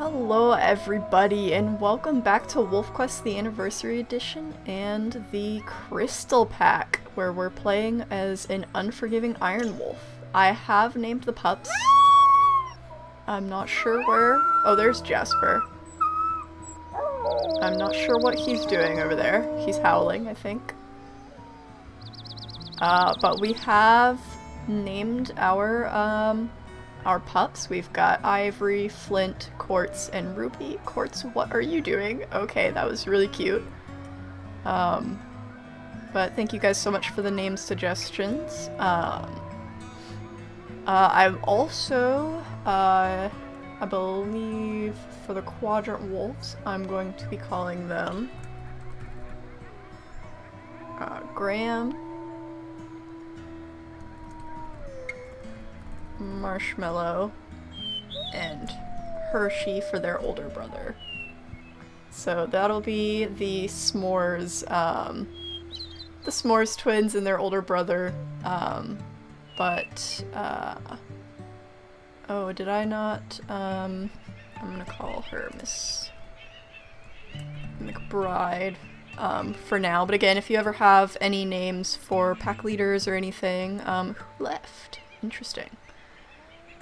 Hello everybody and welcome back to WolfQuest the Anniversary Edition and the Crystal Pack, where we're playing as an unforgiving Iron Wolf. I have named the pups. I'm not sure where... Oh, there's Jasper. I'm not sure what he's doing over there. He's howling, I think. But we have named our pups. We've got Ivory, Flint, Quartz, and Ruby. Quartz, what are you doing? Okay, that was really cute. But thank you guys so much for the name suggestions. I'm also, I believe for the Quadrant Wolves, I'm going to be calling them Graham, Marshmallow, and Hershey for their older brother. So that'll be the S'mores twins and their older brother. Oh, did I not? I'm gonna call her Miss McBride for now. But again, if you ever have any names for pack leaders or anything, who left? Interesting.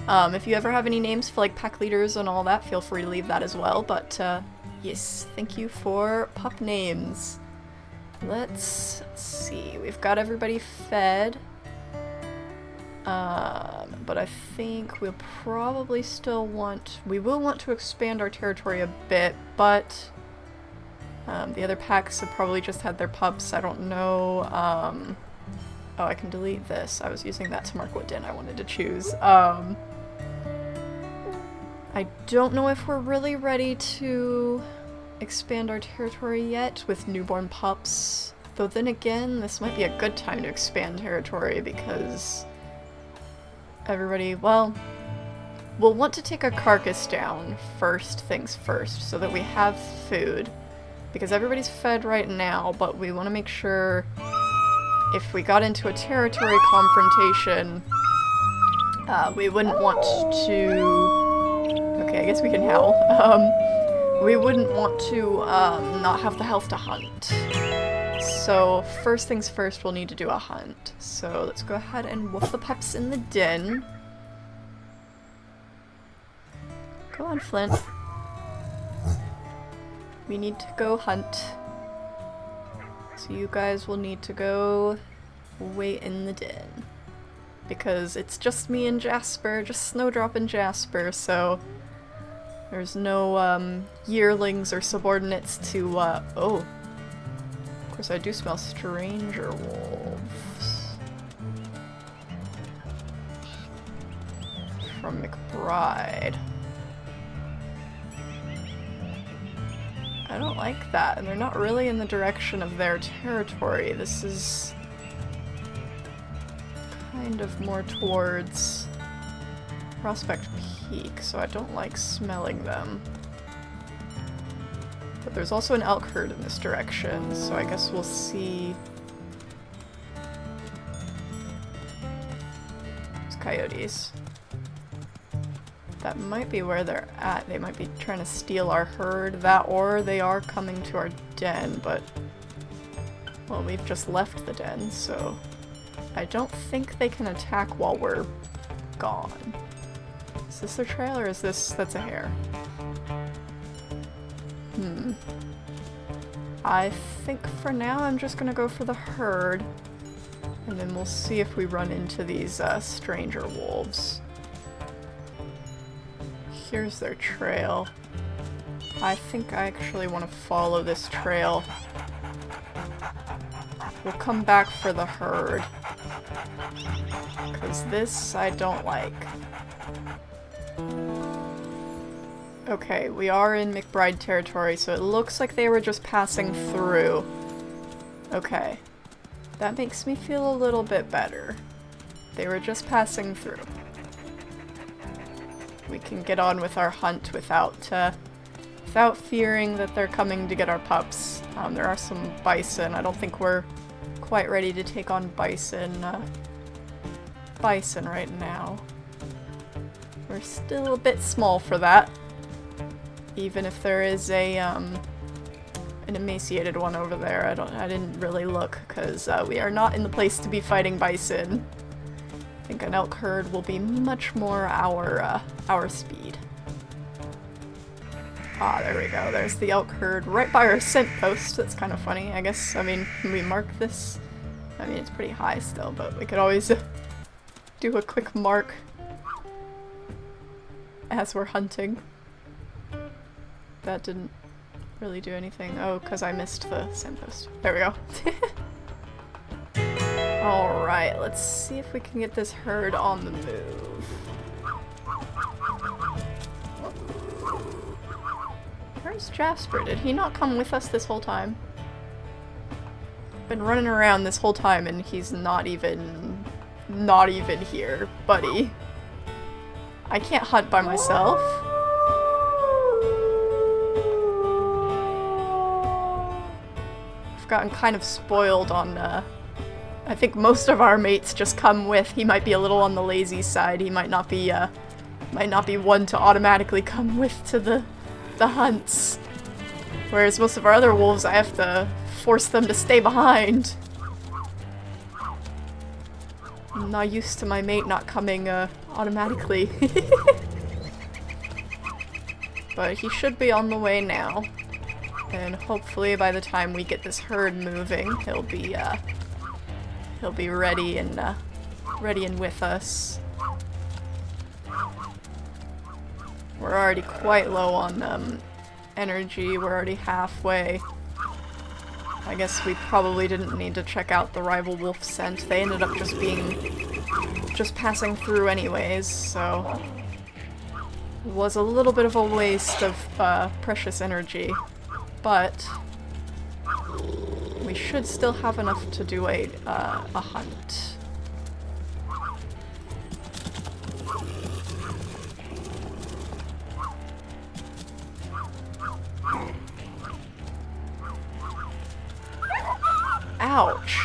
If you ever have any names for like pack leaders and all that, feel free to leave that as well. But yes, thank you for pup names. Let's see, we've got everybody fed. But I think we'll probably still we will want to expand our territory a bit, but the other packs have probably just had their pups. I don't know. Oh, I can delete this. I was using that to mark what den I wanted to choose. I don't know if we're really ready to expand our territory yet with newborn pups. Though then again, this might be a good time to expand territory because everybody, well, we'll want to take a carcass down first things first so that we have food. Because everybody's fed right now, but we want to make sure if we got into a territory confrontation, we wouldn't want to... Okay, I guess we can howl. We wouldn't want to not have the health to hunt. So first things first, we'll need to do a hunt. So let's go ahead and wolf the pups in the den. Go on, Flint. We need to go hunt. So you guys will need to go wait in the den. Because it's just me and Jasper, just Snowdrop and Jasper, so there's no yearlings or subordinates to, oh. Of course I do smell stranger wolves. From McBride. I don't like that, and they're not really in the direction of their territory. This is kind of more towards Prospect Peak, so I don't like smelling them. But there's also an elk herd in this direction, so I guess we'll see. There's coyotes. That might be where they're at. They might be trying to steal our herd. That, or they are coming to our den, but... Well, we've just left the den, so... I don't think they can attack while we're gone. Is this their trail, or is this... That's a hare. I think for now I'm just gonna go for the herd. And then we'll see if we run into these stranger wolves. Here's their trail. I think I actually want to follow this trail. We'll come back for the herd. Because this I don't like. Okay, we are in McBride territory, so it looks like they were just passing through. Okay. That makes me feel a little bit better. They were just passing through. We can get on with our hunt without fearing that they're coming to get our pups. There are some bison. I don't think we're quite ready to take on bison right now. We're still a bit small for that. Even if there is a, an emaciated one over there. I didn't really look, because we are not in the place to be fighting bison. I think an elk herd will be much more our speed. Ah, there we go. There's the elk herd right by our scent post. That's kind of funny. I guess, I mean, can we mark this? I mean, it's pretty high still, but we could always do a quick mark as we're hunting. That didn't really do anything. Oh, because I missed the scent post. There we go. Alright, let's see if we can get this herd on the move. Where's Jasper? Did he not come with us this whole time? Been running around this whole time and he's not even here, buddy. I can't hunt by myself. I've gotten kind of spoiled on, I think most of our mates just come with. He might be a little on the lazy side. He might not be one to automatically come with to the hunts. Whereas most of our other wolves, I have to force them to stay behind. I'm not used to my mate not coming automatically. But he should be on the way now. And hopefully by the time we get this herd moving, he'll be ready and with us. We're already quite low on energy. We're already halfway. I guess we probably didn't need to check out the rival wolf scent. They ended up just passing through anyways, so it was a little bit of a waste of precious energy, but we should still have enough to do a hunt. Ouch!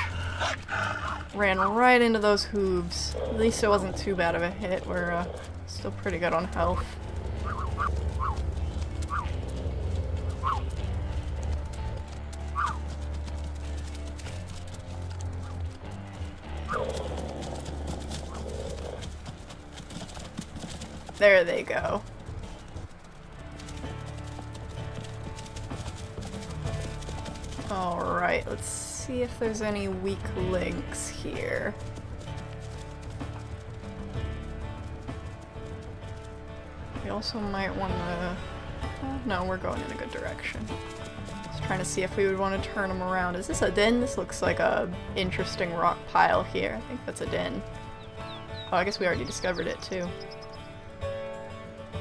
Ran right into those hooves. At least it wasn't too bad of a hit. We're still pretty good on health. There they go. Alright, let's see if there's any weak links here. We also might want to... no, we're going in a good direction. Just trying to see if we would want to turn them around. Is this a den? This looks like a interesting rock pile here. I think that's a den. Oh, I guess we already discovered it too.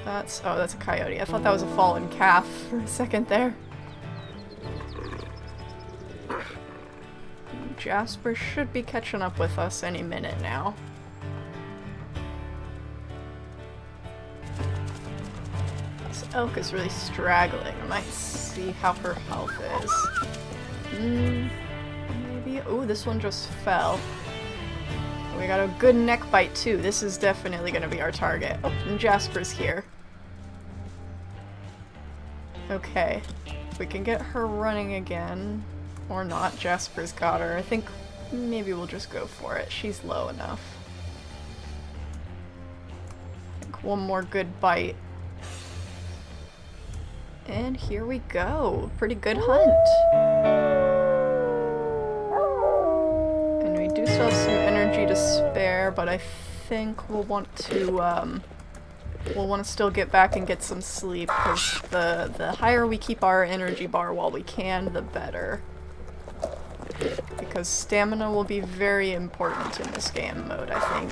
That's a coyote. I thought that was a fallen calf for a second there. Jasper should be catching up with us any minute now. This elk is really straggling. I might see how her health is. Maybe. Ooh, this one just fell. We got a good neck bite too. This is definitely going to be our target. Oh, and Jasper's here. Okay. If we can get her running again. Or not, Jasper's got her. I think maybe we'll just go for it. She's low enough. I think one more good bite. And here we go. Pretty good hunt. And we do still have some energy to spare, but I think we'll want to still get back and get some sleep, because the higher we keep our energy bar while we can, the better. Because stamina will be very important in this game mode, I think.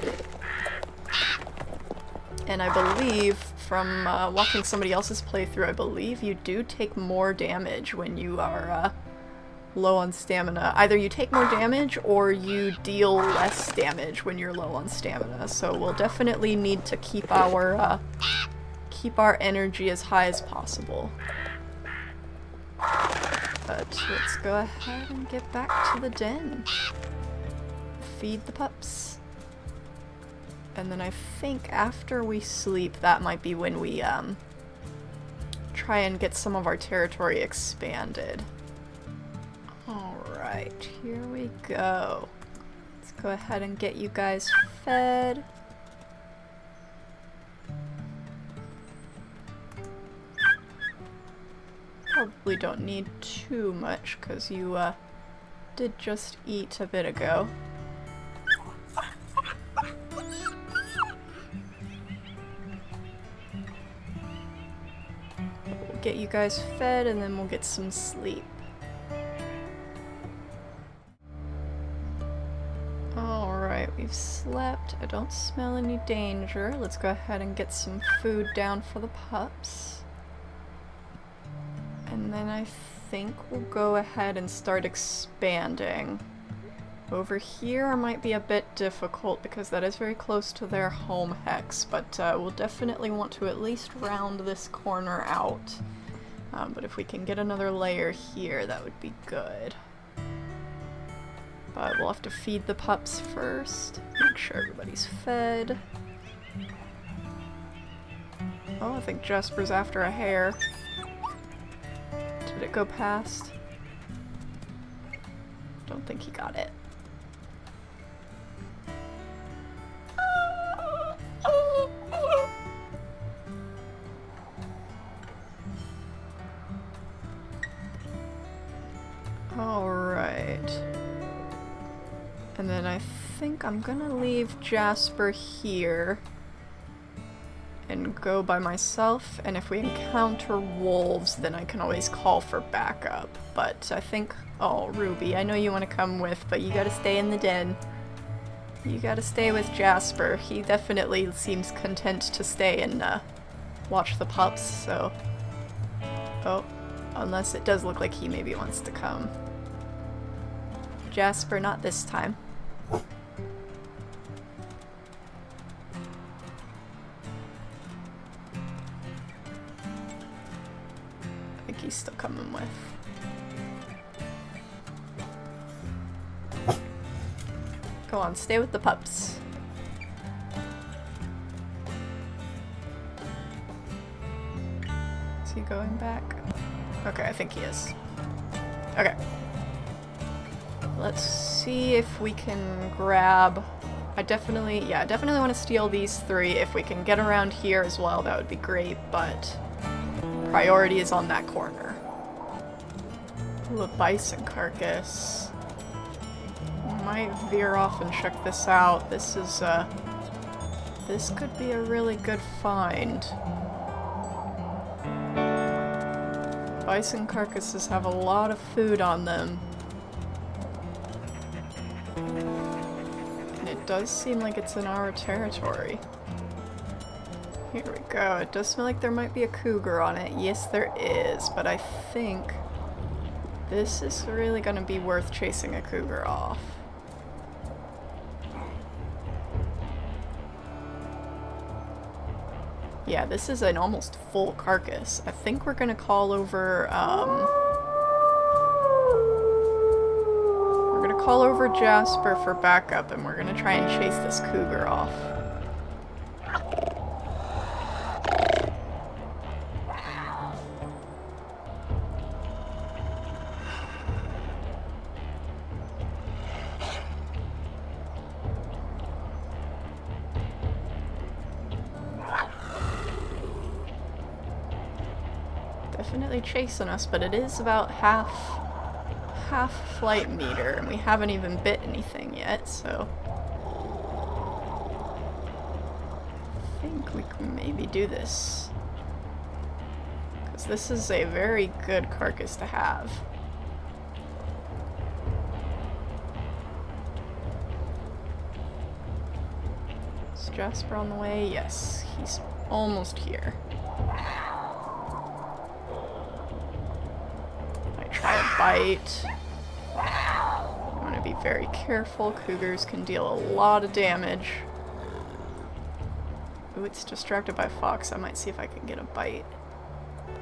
And I believe, from watching somebody else's playthrough, I believe you do take more damage when you are low on stamina. Either you take more damage, or you deal less damage when you're low on stamina. So we'll definitely need to keep our energy as high as possible. But let's go ahead and get back to the den. Feed the pups. And then I think after we sleep, that might be when we try and get some of our territory expanded. Alright, here we go. Let's go ahead and get you guys fed. Probably don't need too much because you did just eat a bit ago. We'll get you guys fed and then we'll get some sleep. Alright, we've slept. I don't smell any danger. Let's go ahead and get some food down for the pups. And then I think we'll go ahead and start expanding. Over here might be a bit difficult because that is very close to their home hex, but we'll definitely want to at least round this corner out. But if we can get another layer here, that would be good. But we'll have to feed the pups first. Make sure everybody's fed. Oh, I think Jasper's after a hare. Did it go past? Don't think he got it. Alright. And then I think I'm gonna leave Jasper here and go by myself, and if we encounter wolves then I can always call for backup. But I think, oh Ruby, I know you want to come with, but you gotta stay in the den. You gotta stay with Jasper. He definitely seems content to stay and watch the pups, so... Oh, unless it does look like he maybe wants to come. Jasper, not this time. I think he's still coming with. Go on, stay with the pups. Is he going back? Okay, I think he is. Okay. Let's see if we can grab... I definitely want to steal these three. If we can get around here as well, that would be great, but priority is on that corner. Ooh, a bison carcass. Might veer off and check this out. This is, this could be a really good find. Bison carcasses have a lot of food on them. And it does seem like it's in our territory. Here we go. It does smell like there might be a cougar on it. Yes, there is, but I think this is really going to be worth chasing a cougar off. Yeah, this is an almost full carcass. I think we're gonna call over, we're gonna call over Jasper for backup, and we're gonna try and chase this cougar off. Definitely chasing us, but it is about half flight meter, and we haven't even bit anything yet, so I think we can maybe do this. Because this is a very good carcass to have. Is Jasper on the way? Yes, he's almost here. Try a bite. You want to be very careful. Cougars can deal a lot of damage. Ooh, it's distracted by fox. I might see if I can get a bite.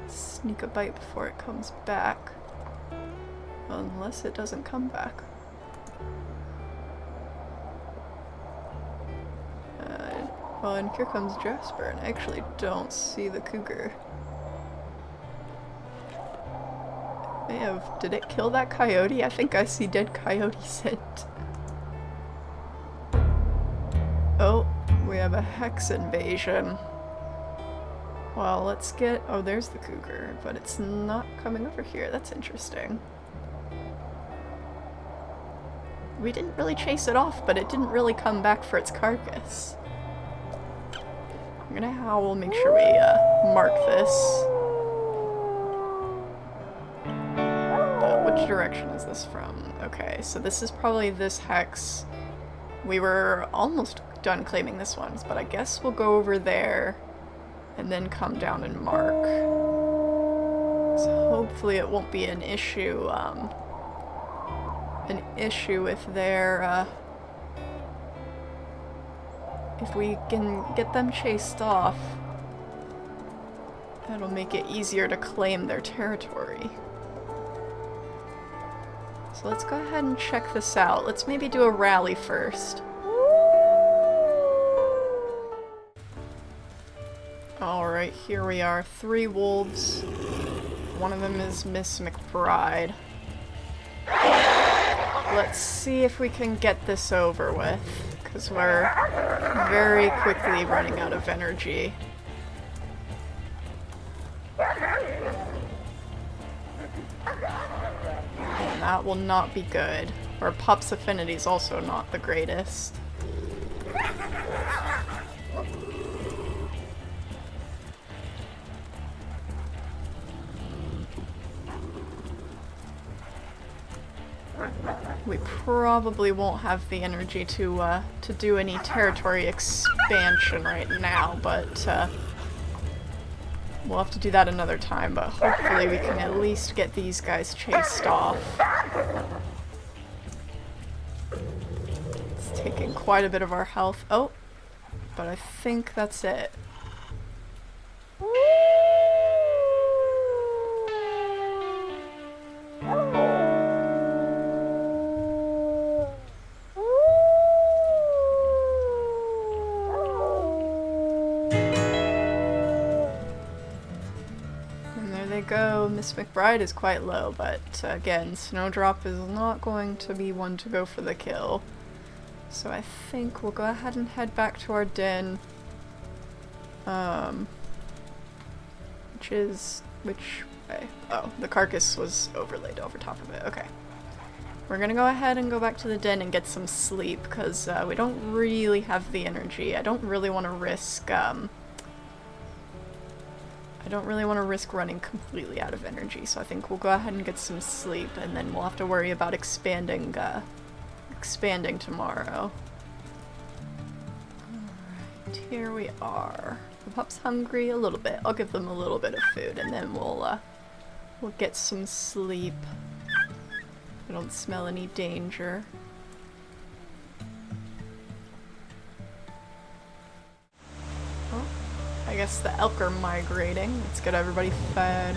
Sneak a bite before it comes back. Unless it doesn't come back. Well, and here comes Jasper, and I actually don't see the cougar. may have... Did it kill that coyote? I think I see dead coyote scent. Oh, we have a hex invasion. Well, let's get... Oh, there's the cougar, but it's not coming over here. That's interesting. We didn't really chase it off, but it didn't really come back for its carcass. I'm gonna howl, make sure we mark this. But which direction is this from? Okay, so this is probably this hex. We were almost done claiming this one, but I guess we'll go over there and then come down and mark. So hopefully it won't be an issue if they're, if we can get them chased off, that'll make it easier to claim their territory. So let's go ahead and check this out. Let's maybe do a rally first. Alright, here we are. 3 wolves. One of them is Miss McBride. Let's see if we can get this over with, because we're very quickly running out of energy. And that will not be good. Our pup's affinity is also not the greatest. We probably won't have the energy to do any territory expansion right now, but we'll have to do that another time, but hopefully we can at least get these guys chased off. It's taking quite a bit of our health. Oh, but I think that's it. Go. Miss McBride is quite low, but again, Snowdrop is not going to be one to go for the kill. So I think we'll go ahead and head back to our den. Which way? Oh, the carcass was overlaid over top of it. Okay. We're gonna go ahead and go back to the den and get some sleep, because we don't really have the energy. I don't really want to risk, running completely out of energy, so I think we'll go ahead and get some sleep, and then we'll have to worry about expanding tomorrow. Alright, here we are. The pup's hungry a little bit. I'll give them a little bit of food, and then we'll get some sleep. I don't smell any danger. I guess the elk are migrating. Let's get everybody fed.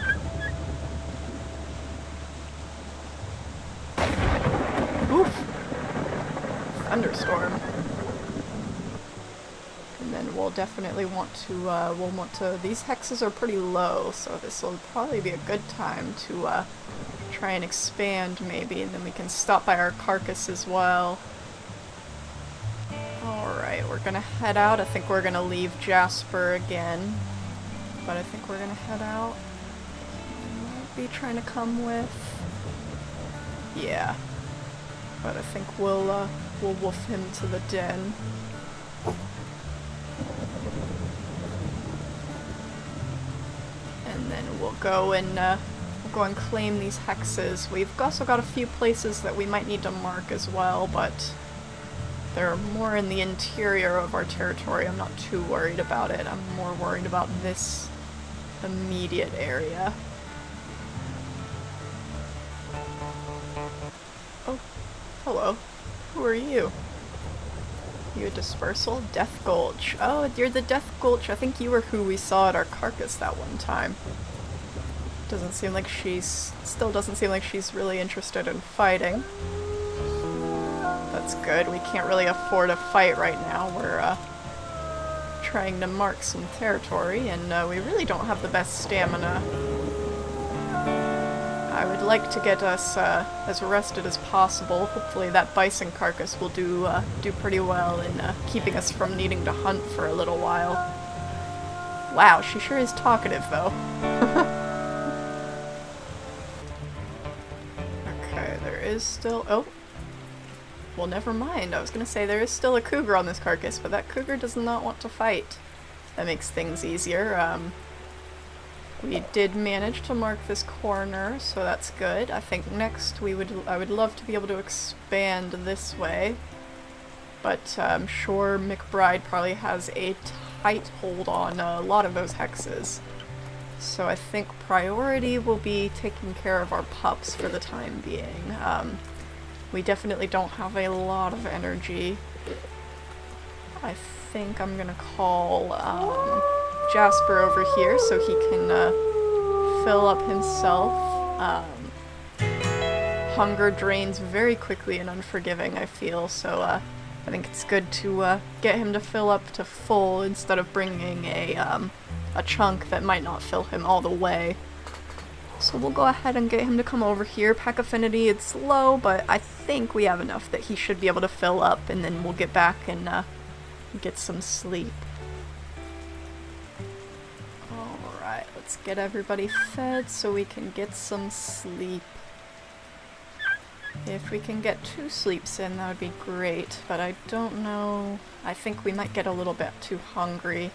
Oof! Thunderstorm. And then we'll definitely want to, these hexes are pretty low, so this will probably be a good time to try and expand maybe, and then we can stop by our carcass as well. Alright, we're gonna head out. I think we're gonna leave Jasper again. But I think we're gonna head out. Might be trying to come with... Yeah. But I think we'll wolf him to the den. And then we'll go and claim these hexes. We've also got a few places that we might need to mark as well, but they're more in the interior of our territory. I'm not too worried about it. I'm more worried about this immediate area. Oh, hello. Who are you? You a dispersal? Death Gulch. Oh, you're the Death Gulch. I think you were who we saw at our carcass that one time. Doesn't seem like still doesn't seem like she's really interested in fighting. That's good. We can't really afford a fight right now. We're trying to mark some territory, and we really don't have the best stamina. I I would like to get us as rested as possible. Hopefully that bison carcass will do pretty well in keeping us from needing to hunt for a little while. Wow, she sure is talkative though. Okay, there is still... oh. Well, never mind. I was gonna say there is still a cougar on this carcass, but that cougar does not want to fight. That makes things easier. We did manage to mark this corner, so that's good. I think next I would love to be able to expand this way, but I'm sure McBride probably has a tight hold on a lot of those hexes. So I think priority will be taking care of our pups for the time being. We definitely don't have a lot of energy. I think I'm gonna call Jasper over here so he can fill up himself. Hunger drains very quickly and unforgiving, I feel, so I think it's good to get him to fill up to full instead of bringing a chunk that might not fill him all the way. So we'll go ahead and get him to come over here. Pack affinity, it's low, but I think we have enough that he should be able to fill up, and then we'll get back and get some sleep. Alright, let's get everybody fed so we can get some sleep. If we can get 2 sleeps in, that would be great, but I don't know. I think we might get a little bit too hungry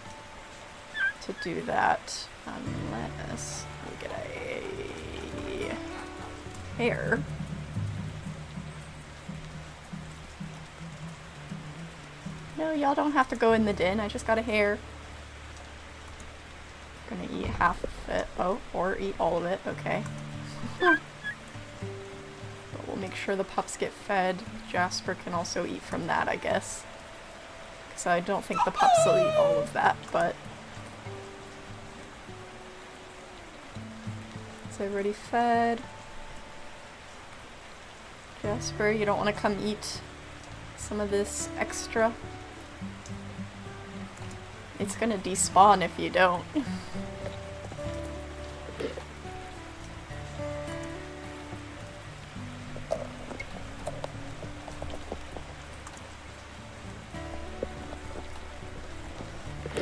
to do that, unless we get a hare. No, y'all don't have to go in the den, I just got a hare. Gonna eat half of it. Oh, or eat all of it, okay. But we'll make sure the pups get fed. Jasper can also eat from that, I guess. Because I don't think the pups will eat all of that, but... is everybody fed? Jasper, you don't want to come eat some of this extra? It's gonna despawn if you don't.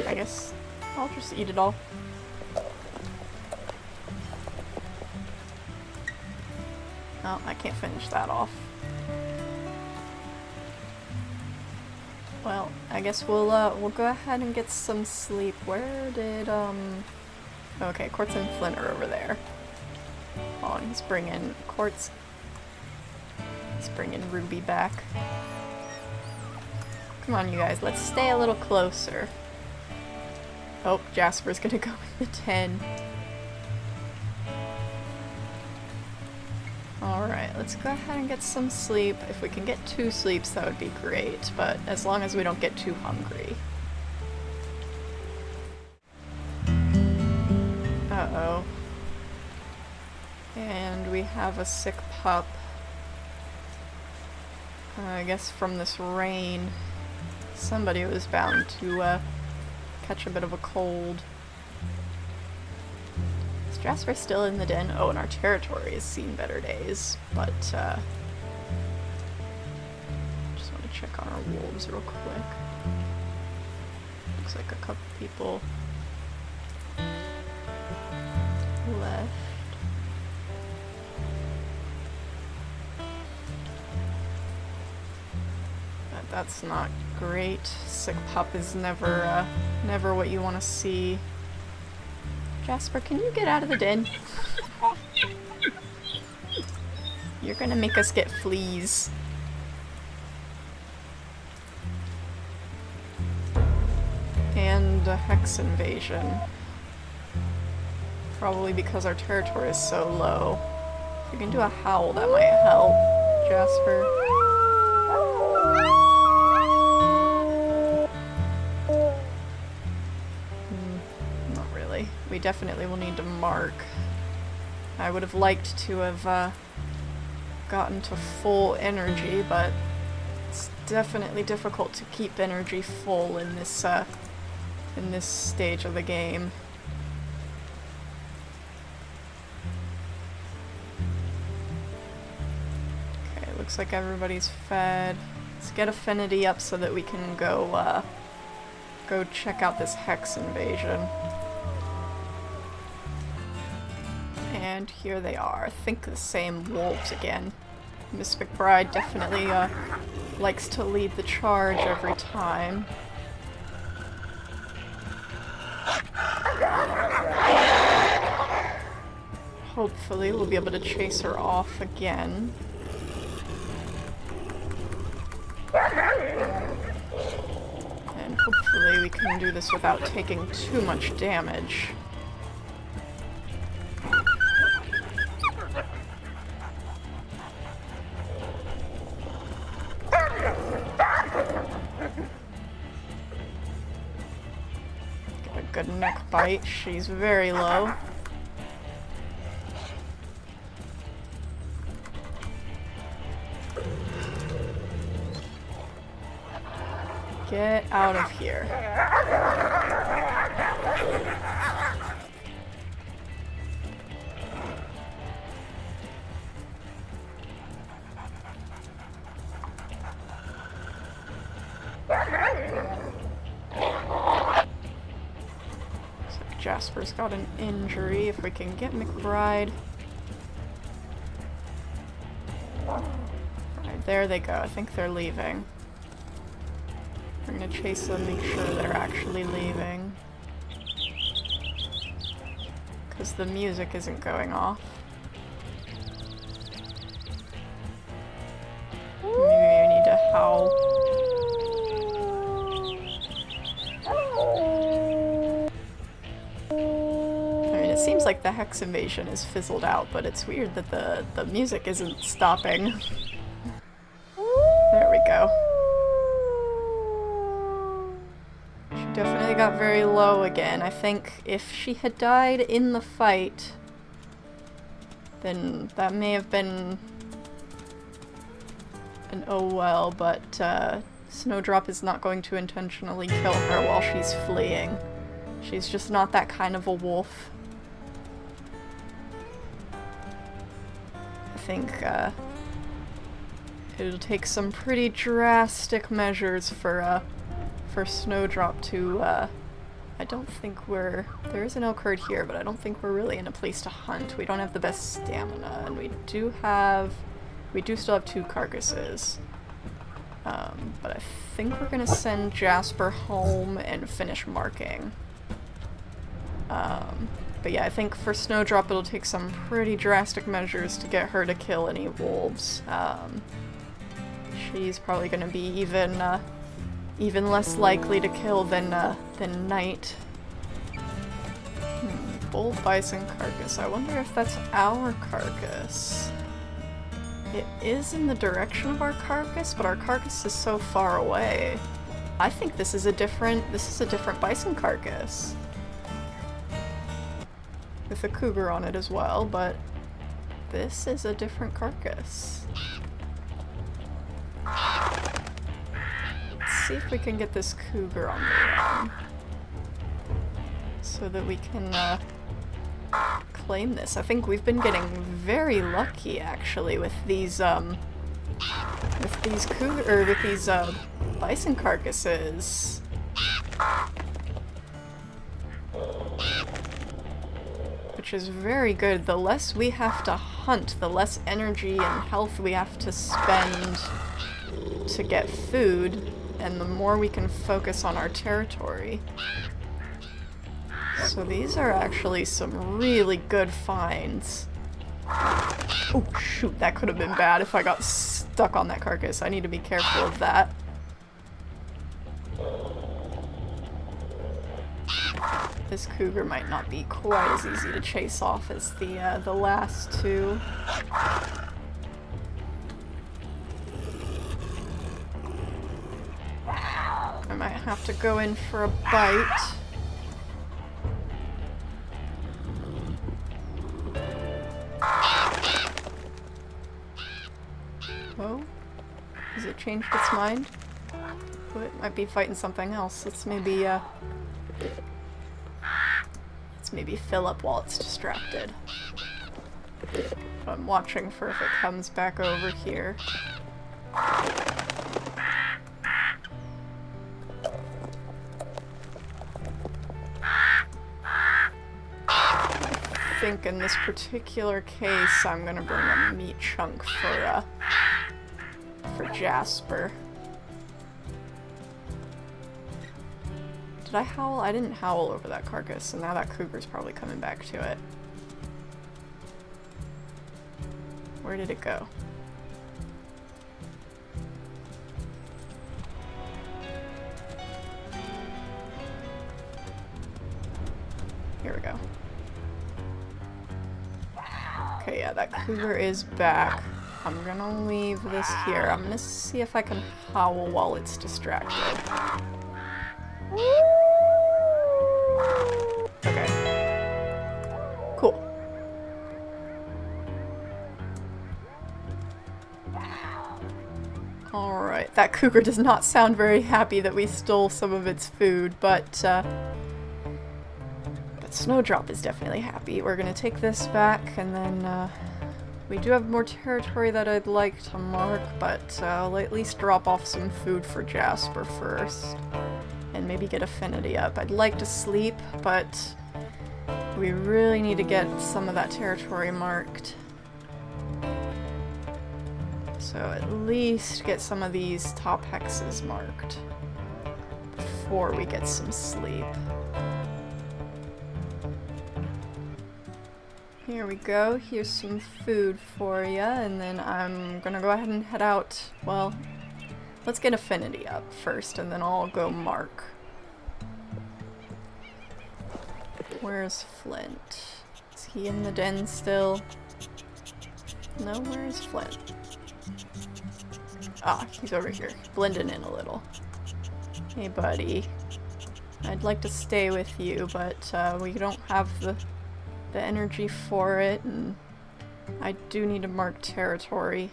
I guess I'll just eat it all. Oh, I can't finish that off. Well, I guess we'll go ahead and get some sleep. Where did, okay, Quartz and Flint are over there. Oh, and he's bringing Quartz. He's bringing Ruby back. Come on, you guys, let's stay a little closer. Oh, Jasper's gonna go in the 10. Alright, let's go ahead and get some sleep. If we can get 2 sleeps, that would be great, but as long as we don't get too hungry. Uh-oh. And we have a sick pup. I guess from this rain, somebody was bound to catch a bit of a cold. Is Jasper still in the den? Oh, and our territory has seen better days, but just want to check on our wolves real quick. Looks like a couple people left. But that's not great. Sick pup is never what you want to see. Jasper, can you get out of the den? You're gonna make us get fleas. And a hex invasion. Probably because our territory is so low. If we can do a howl, that might help. Jasper. Not really. We definitely will need to mark. I would have liked to have gotten to full energy, but it's definitely difficult to keep energy full in this stage of the game. Looks like everybody's fed. Let's get affinity up so that we can go check out this hex invasion. And here they are. I think the same wolves again. Miss McBride definitely likes to lead the charge every time. Hopefully we'll be able to chase her off again. And hopefully we can do this without taking too much damage. Get a good neck bite. She's very low. Get out of here. Looks like Jasper's got an injury. If we can get McBride. Right, there they go. I think they're leaving. We're gonna chase them, make sure they're actually leaving. Because the music isn't going off. Maybe we need to howl. I mean, it seems like the hex invasion is fizzled out, but it's weird that the music isn't stopping. There we go. Definitely got very low again. I think if she had died in the fight, then that may have been an oh well, but Snowdrop is not going to intentionally kill her while she's fleeing. She's just not that kind of a wolf. I think it'll take some pretty drastic measures for Snowdrop to, I don't think there is an elk herd here, but I don't think we're really in a place to hunt. We don't have the best stamina, and we do still have 2 carcasses. But I think we're gonna send Jasper home and finish marking. But yeah, I think for Snowdrop it'll take some pretty drastic measures to get her to kill any wolves. She's probably gonna be even less likely to kill than Knight. Bull bison carcass. I wonder if that's our carcass. It is in the direction of our carcass, but our carcass is so far away. I think this is a different bison carcass. With a cougar on it as well, but this is a different carcass. See if we can get this cougar on the run so that we can claim this. I think we've been getting very lucky actually with these bison carcasses. Which is very good. The less we have to hunt, the less energy and health we have to spend to get food, and the more we can focus on our territory. So these are actually some really good finds. Oh shoot, that could have been bad if I got stuck on that carcass. I need to be careful of that. This cougar might not be quite as easy to chase off as the last 2. I might have to go in for a bite. Oh? Has it changed its mind? Oh, it might be fighting something else. Let's maybe fill up while it's distracted. So I'm watching for if it comes back over here. I think in this particular case, I'm gonna bring a meat chunk for Jasper. Did I howl? I didn't howl over that carcass, so now that cougar's probably coming back to it. Where did it go? Here we go. Okay, yeah, that cougar is back. I'm gonna leave this here. I'm gonna see if I can howl while it's distracted. Okay. Cool. Alright, that cougar does not sound very happy that we stole some of its food, but Snowdrop is definitely happy. We're gonna take this back, and then, we do have more territory that I'd like to mark, but I'll at least drop off some food for Jasper first. And maybe get affinity up. I'd like to sleep, but we really need to get some of that territory marked. So at least get some of these top hexes marked before we get some sleep. Here we go, here's some food for you, and then I'm gonna go ahead and head out. Well, let's get affinity up first, and then I'll go mark. Where's Flint? Is he in the den still? No, where is Flint? Ah, he's over here, blending in a little. Hey buddy, I'd like to stay with you, but we don't have the energy for it, and I do need to mark territory.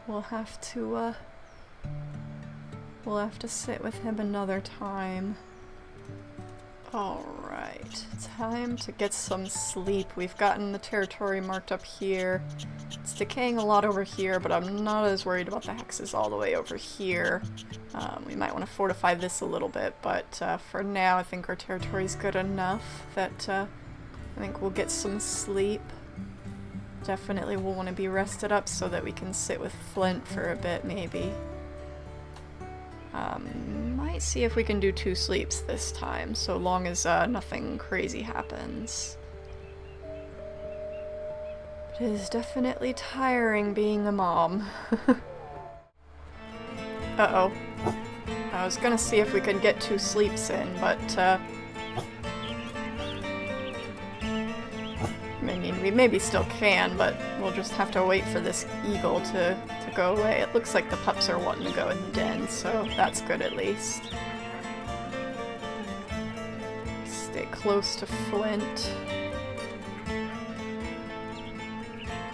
We'll have to sit with him another time. Alright, time to get some sleep. We've gotten the territory marked up here. It's decaying a lot over here, but I'm not as worried about the hexes all the way over here. We might want to fortify this a little bit, but for now I think our territory is good enough that I think we'll get some sleep. Definitely we'll want to be rested up so that we can sit with Flint for a bit, maybe. Might see if we can do 2 sleeps this time, so long as nothing crazy happens. It is definitely tiring being a mom. Uh-oh. I was gonna see if we could get 2 sleeps in, but I mean, we maybe still can, but we'll just have to wait for this eagle to go away. It looks like the pups are wanting to go in the den, so that's good at least. Stay close to Flint.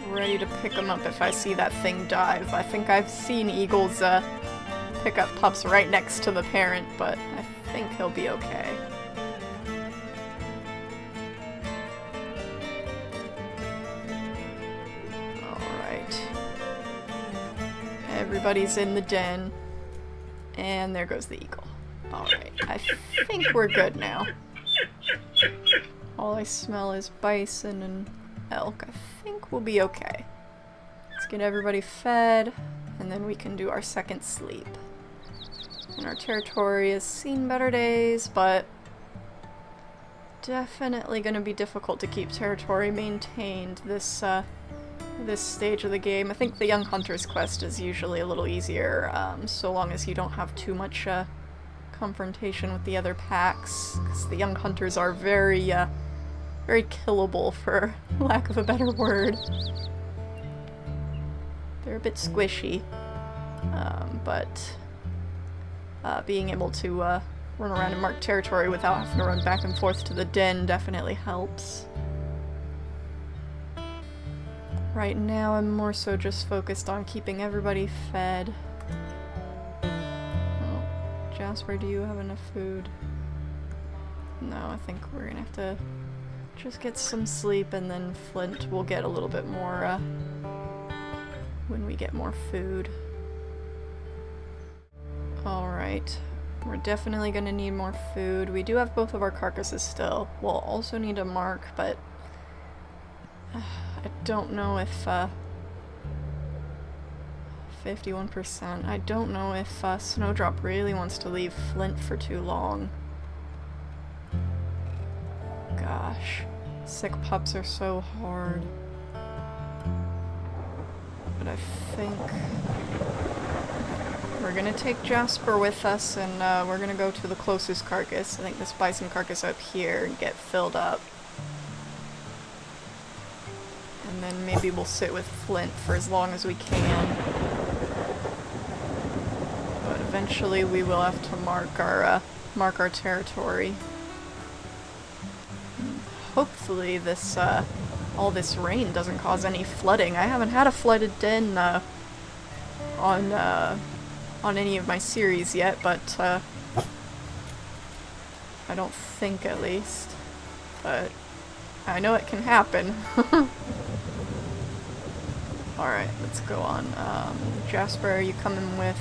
Ready to pick them up if I see that thing dive. I think I've seen eagles pick up pups right next to the parent, but I think he'll be okay. Everybody's in the den, and there goes the eagle. Alright, I think we're good now. All I smell is bison and elk. I think we'll be okay. Let's get everybody fed, and then we can do our second sleep. And our territory has seen better days, but definitely gonna be difficult to keep territory maintained this stage of the game. I think the Young Hunter's quest is usually a little easier, so long as you don't have too much confrontation with the other packs, because the Young Hunters are very killable, for lack of a better word. They're a bit squishy, but being able to run around and mark territory without having to run back and forth to the den definitely helps. Right now, I'm more so just focused on keeping everybody fed. Oh, Jasper, do you have enough food? No, I think we're gonna have to Just get some sleep, and then flint will get a little bit more when we get more food. Alright. We're definitely gonna need more food. We do have both of our carcasses still. We'll also need a mark, but I don't know if 51%. I don't know if Snowdrop really wants to leave Flint for too long. Gosh, sick pups are so hard. But I think we're gonna take Jasper with us, and we're gonna go to the closest carcass. I think this bison carcass up here, and get filled up. And then maybe we'll sit with Flint for as long as we can. But eventually we will have to mark our territory. Hopefully this all this rain doesn't cause any flooding. I haven't had a flooded den on any of my series yet, but I don't think, at least. But I know it can happen. Alright, let's go on. Jasper, are you coming with?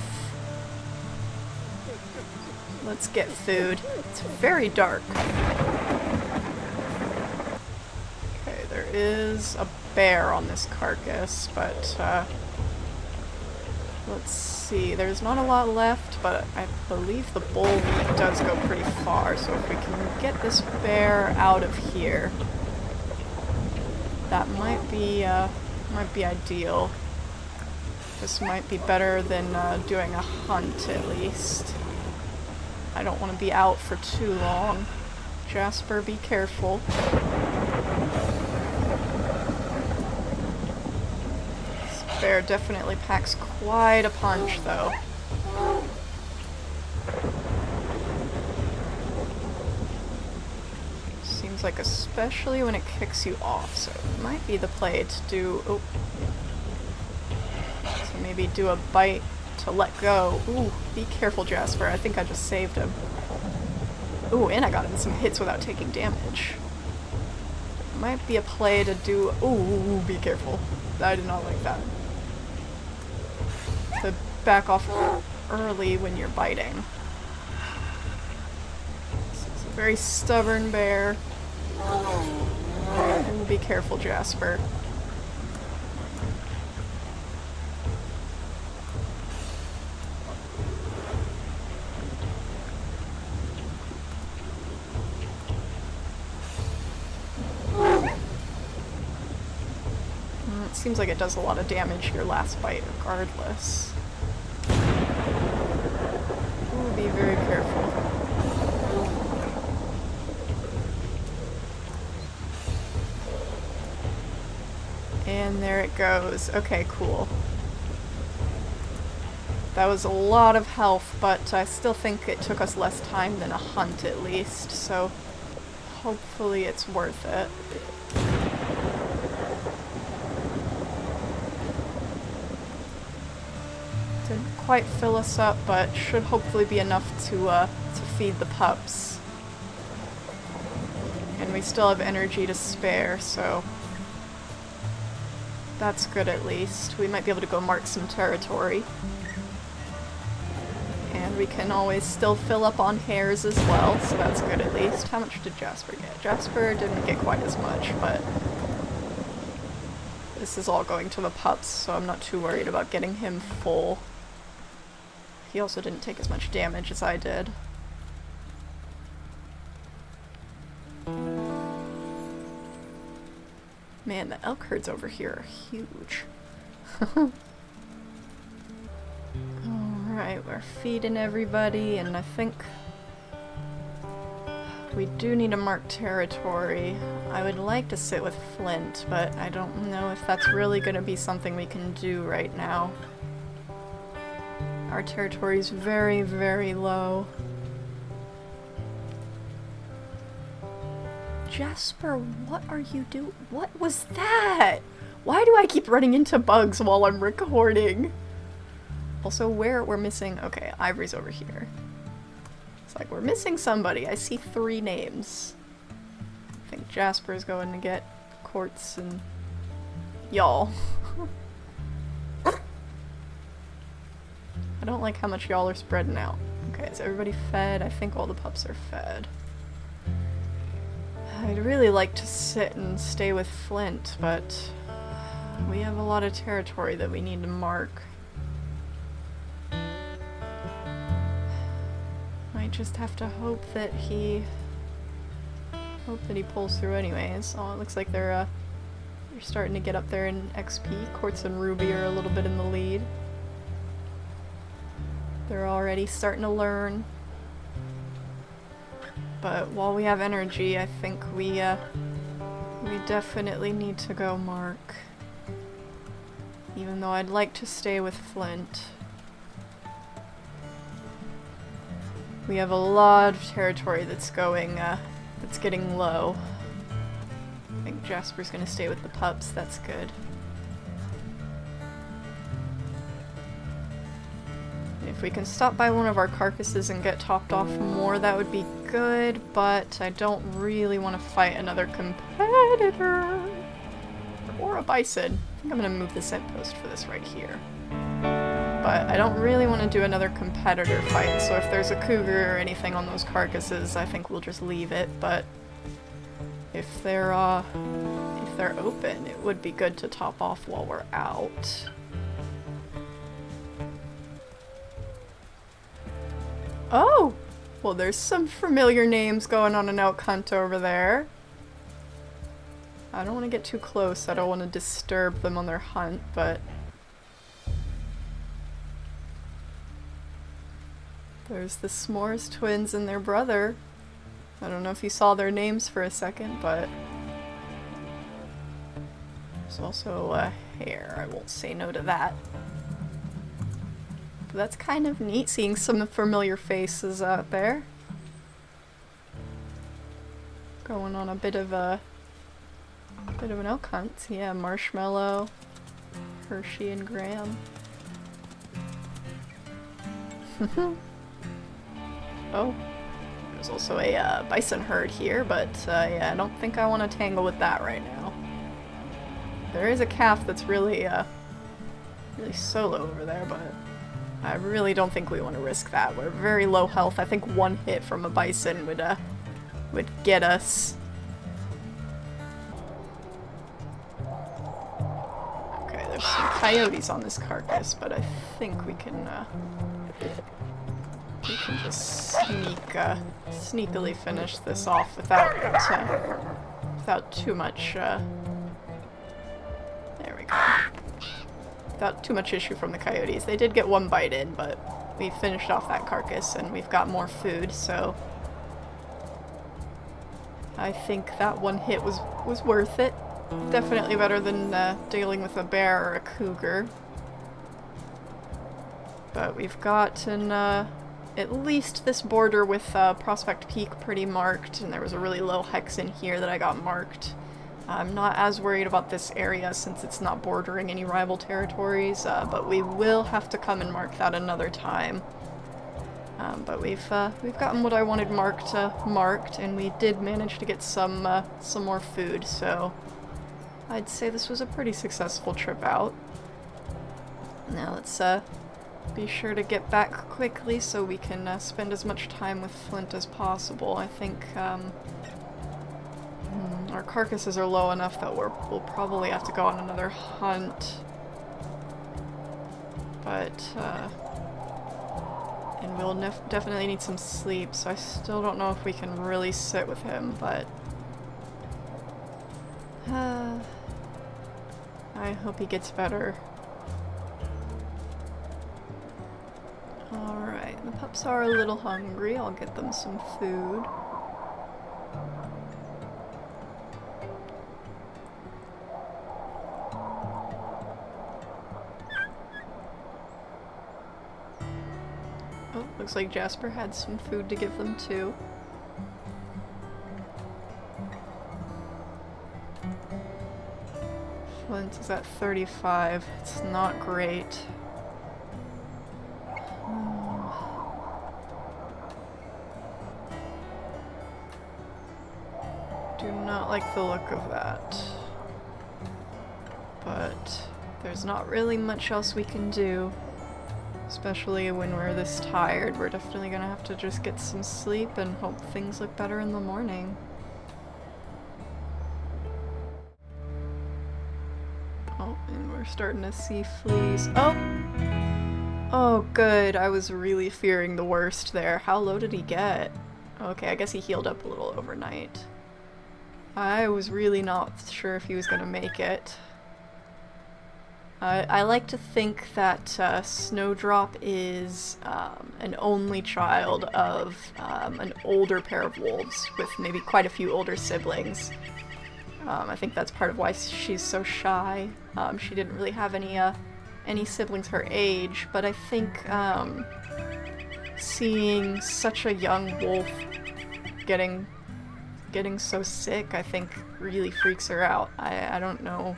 Let's get food. It's very dark. Okay, there is a bear on this carcass, but let's see. There's not a lot left, but I believe the bull meat does go pretty far, so if we can get this bear out of here, that might be ideal. This might be better than doing a hunt, at least. I don't want to be out for too long. Jasper, be careful. This bear definitely packs quite a punch, though. Seems like especially when it kicks you off, so it might be the play to do... Oh. So maybe do a bite to let go. Ooh, be careful, Jasper. I think I just saved him. Ooh, and I got in some hits without taking damage. Might be a play to do... Ooh, be careful. I did not like that. To back off early when you're biting. This is a very stubborn bear. Ooh, be careful, Jasper. Seems like it does a lot of damage your last bite regardless. Ooh, be very careful. And there it goes. Okay, cool. That was a lot of health, but I still think it took us less time than a hunt at least, so hopefully it's worth it. Didn't quite fill us up, but should hopefully be enough to feed the pups. And we still have energy to spare, so that's good at least. We might be able to go mark some territory. And we can always still fill up on hares as well, so that's good at least. How much did Jasper get? Jasper didn't get quite as much, but this is all going to the pups, so I'm not too worried about getting him full. He also didn't take as much damage as I did. Man, the elk herds over here are huge. Alright, we're feeding everybody, and I think we do need to mark territory. I would like to sit with Flint, but I don't know if that's really going to be something we can do right now. Our territory is very, very low. Jasper, what are you doing? What was that? Why do I keep running into bugs while I'm recording? Also, we're missing... Okay, Ivory's over here. It's like we're missing somebody. I see 3 names. I think Jasper's going to get quartz and y'all. I don't like how much y'all are spreading out. Okay, is everybody fed? I think all the pups are fed. I'd really like to sit and stay with Flint, but we have a lot of territory that we need to mark. Might just have to hope that he pulls through anyways. Oh, it looks like they're starting to get up there in XP. Quartz and Ruby are a little bit in the lead. They're already starting to learn. But while we have energy, I think we definitely need to go mark. Even though I'd like to stay with Flint. We have a lot of territory that's getting low. I think Jasper's gonna stay with the pups, that's good. If we can stop by one of our carcasses and get topped off more, that would be good, but I don't really want to fight another competitor. Or a bison. I think I'm gonna move the scent post for this right here. But I don't really want to do another competitor fight, so if there's a cougar or anything on those carcasses, I think we'll just leave it, but if they're open, it would be good to top off while we're out. Oh! Well, there's some familiar names going on an elk hunt over there. I don't want to get too close, I don't want to disturb them on their hunt, but... There's the S'mores twins and their brother. I don't know if you saw their names for a second, but... There's also a hare, I won't say no to that. But that's kind of neat, seeing some familiar faces out there. Going on a bit of an elk hunt. Yeah, Marshmallow, Hershey, and Graham. Oh, there's also a bison herd here, but yeah, I don't think I want to tangle with that right now. There is a calf that's really solo over there, but I really don't think we want to risk that. We're very low health. I think one hit from a bison would get us. Okay, there's some coyotes on this carcass, but I think we can just sneakily finish this off without too much, there we go. Without too much issue from the coyotes. They did get one bite in, but we finished off that carcass and we've got more food, so I think that one hit was worth it. Definitely better than dealing with a bear or a cougar. But we've gotten at least this border with Prospect Peak pretty marked, and there was a really low hex in here that I got marked. I'm not as worried about this area since it's not bordering any rival territories, but we will have to come and mark that another time. But we've gotten what I wanted marked, and we did manage to get some more food, so I'd say this was a pretty successful trip out. Now let's be sure to get back quickly so we can spend as much time with Flint as possible. I think our carcasses are low enough that we'll probably have to go on another hunt. But, and we'll definitely need some sleep, so I still don't know if we can really sit with him, but I hope he gets better. Alright, the pups are a little hungry. I'll get them some food. Oh, looks like Jasper had some food to give them too. Flint is at 35. It's not great. Do not like the look of that. But there's not really much else we can do. Especially when we're this tired, we're definitely gonna have to just get some sleep and hope things look better in the morning. Oh, and we're starting to see fleas. Oh! Oh, good. I was really fearing the worst there. How low did he get? Okay, I guess he healed up a little overnight. I was really not sure if he was gonna make it. I like to think that Snowdrop is an only child of an older pair of wolves with maybe quite a few older siblings. I think that's part of why she's so shy. She didn't really have any siblings her age, but I think seeing such a young wolf getting so sick, I think really freaks her out. I don't know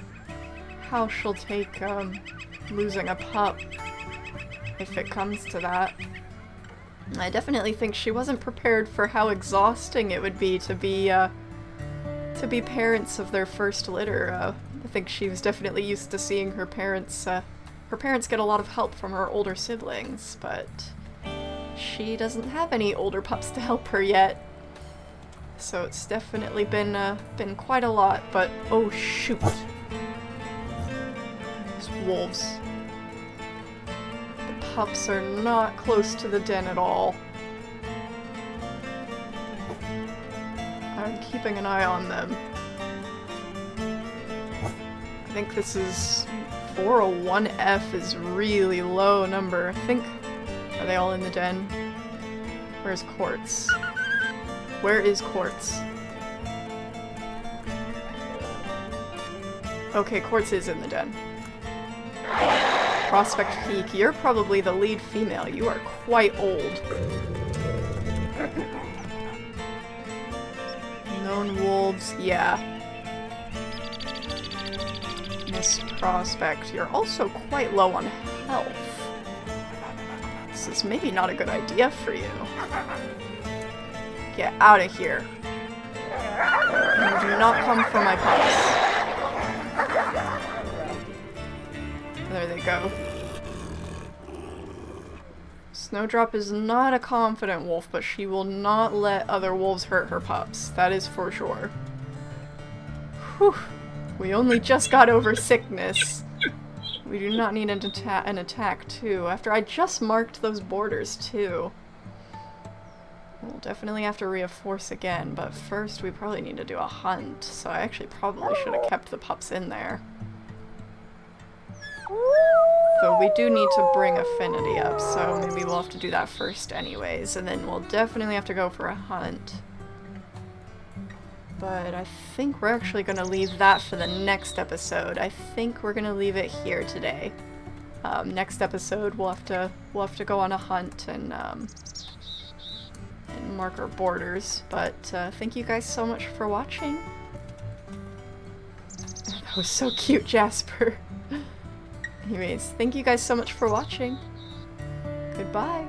how she'll take losing a pup if it comes to that. I definitely think she wasn't prepared for how exhausting it would be to be parents of their first litter. I think she was definitely used to seeing her parents get a lot of help from her older siblings, but she doesn't have any older pups to help her yet. So it's definitely been quite a lot, but oh shoot. Wolves. The pups are not close to the den at all. I'm keeping an eye on them. I think this is 401F is really low number. I think, are they all in the den? Where's Quartz? Where is Quartz? Okay, Quartz is in the den. Prospect Peak, you're probably the lead female. You are quite old. Known wolves, yeah. Miss Prospect, you're also quite low on health. This is maybe not a good idea for you. Get out of here. You do not come for my pups. There they go. Snowdrop is not a confident wolf, but she will not let other wolves hurt her pups. That is for sure. Whew. We only just got over sickness. We do not need an attack too. After I just marked those borders too. We'll definitely have to reinforce again, but first we probably need to do a hunt. So I actually probably should have kept the pups in there. Though we do need to bring affinity up, so maybe we'll have to do that first anyways, and then we'll definitely have to go for a hunt. But I think we're actually going to leave that for the next episode. I think we're going to leave it here today. Next episode we'll have to go on a hunt and mark our borders. But thank you guys so much for watching. That was so cute, Jasper. Anyways, thank you guys so much for watching. Goodbye.